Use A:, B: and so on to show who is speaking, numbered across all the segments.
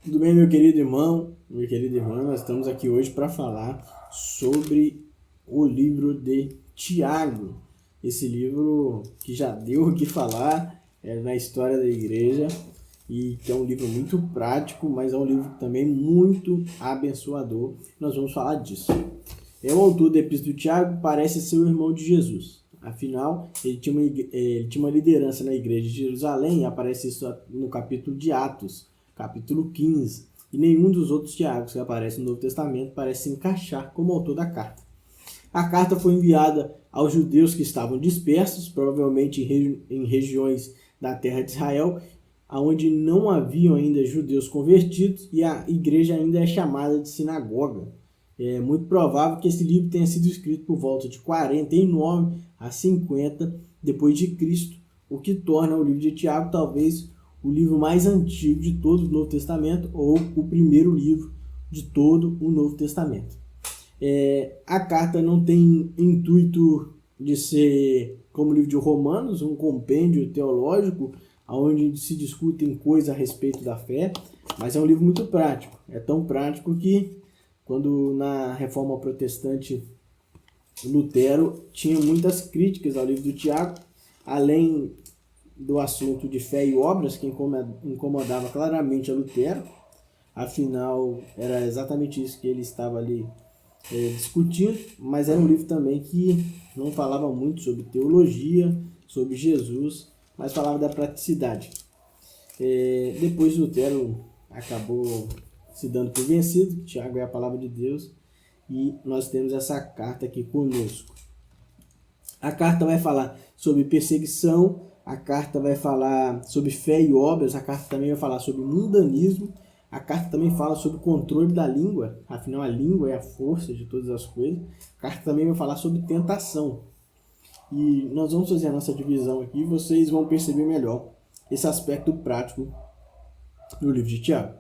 A: Tudo bem, meu querido irmão, minha querida irmã? Nós estamos aqui hoje para falar sobre o livro de Tiago. Esse livro que já deu o que falar na história da igreja e que é um livro muito prático, mas é um livro também muito abençoador. Nós vamos falar disso. O autor da Epístola de Tiago parece ser o irmão de Jesus. Afinal, ele tinha uma liderança na igreja de Jerusalém, aparece isso no capítulo de Atos, capítulo 15. E nenhum dos outros Tiagos que aparecem no Novo Testamento parece se encaixar como autor da carta. A carta foi enviada aos judeus que estavam dispersos, provavelmente em regiões da terra de Israel, onde não haviam ainda judeus convertidos e a igreja ainda é chamada de sinagoga. É muito provável que esse livro tenha sido escrito por volta de 49 a 50 depois de Cristo, o que torna o livro de Tiago talvez o livro mais antigo de todo o Novo Testamento ou o primeiro livro de todo o Novo Testamento. A carta não tem intuito de ser como o livro de Romanos, um compêndio teológico onde se discutem coisas a respeito da fé, mas é um livro muito prático. É tão prático que quando na Reforma Protestante Lutero tinha muitas críticas ao livro do Tiago, além do assunto de fé e obras, que incomodava claramente a Lutero. Afinal, era exatamente isso que ele estava ali discutindo, mas era um livro também que não falava muito sobre teologia, sobre Jesus, mas falava da praticidade. Depois Lutero acabou se dando por vencido. Tiago é a palavra de Deus e nós temos essa carta aqui conosco. A carta vai falar sobre perseguição, a carta vai falar sobre fé e obras, a carta também vai falar sobre mundanismo, a carta também fala sobre o controle da língua, afinal a língua é a força de todas as coisas. A carta também vai falar sobre tentação. E nós vamos fazer a nossa divisão aqui e vocês vão perceber melhor esse aspecto prático no livro de Tiago.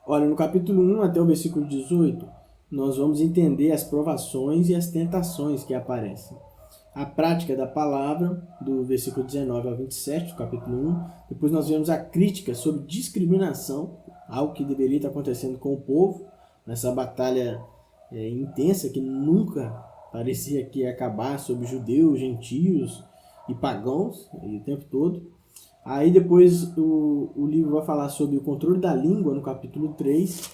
A: Olha, no capítulo 1 até o versículo 18, nós vamos entender as provações e as tentações que aparecem. A prática da palavra, do versículo 19 ao 27, do capítulo 1. Depois nós vemos a crítica sobre discriminação, algo que deveria estar acontecendo com o povo, nessa batalha intensa que nunca parecia que ia acabar sobre judeus, gentios e pagãos, o tempo todo. Aí depois o livro vai falar sobre o controle da língua, no capítulo 3.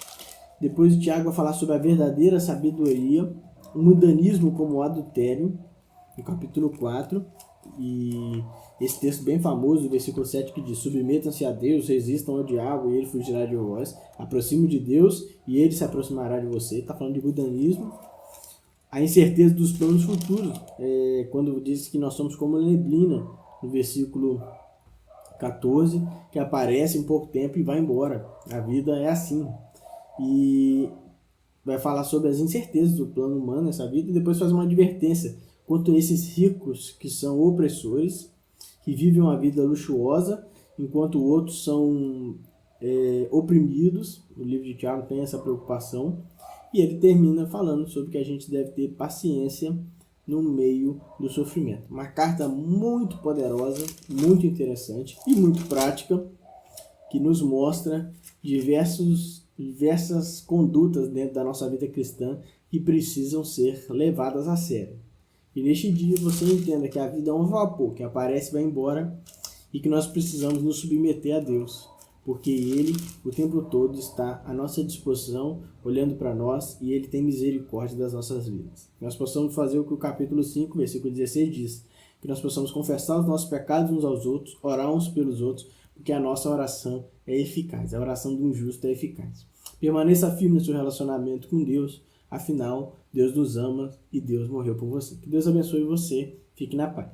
A: Depois o Tiago vai falar sobre a verdadeira sabedoria, o mundanismo como o adultério, no capítulo 4. E esse texto bem famoso, do versículo 7, que diz: submetam-se a Deus, resistam ao diabo e ele fugirá de vós. Aproxime de Deus e ele se aproximará de você. Está falando de mundanismo. A incerteza dos planos futuros, quando diz que nós somos como neblina, no versículo 14, que aparece em pouco tempo e vai embora. A vida é assim. E vai falar sobre as incertezas do plano humano nessa vida e depois faz uma advertência quanto a esses ricos que são opressores, que vivem uma vida luxuosa, enquanto outros são oprimidos. O livro de Tiago tem essa preocupação e ele termina falando sobre que a gente deve ter paciência no meio do sofrimento. Uma carta muito poderosa, muito interessante e muito prática, que nos mostra diversas condutas dentro da nossa vida cristã que precisam ser levadas a sério. E neste dia você entenda que a vida é um vapor que aparece e vai embora e que nós precisamos nos submeter a Deus, porque Ele o tempo todo está à nossa disposição, olhando para nós, e Ele tem misericórdia das nossas vidas. Nós possamos fazer o que o capítulo 5, versículo 16 diz, que nós possamos confessar os nossos pecados uns aos outros, orar uns pelos outros, porque a nossa oração é eficaz, a oração de um justo é eficaz. Permaneça firme no seu relacionamento com Deus, afinal, Deus nos ama e Deus morreu por você. Que Deus abençoe você, fique na paz.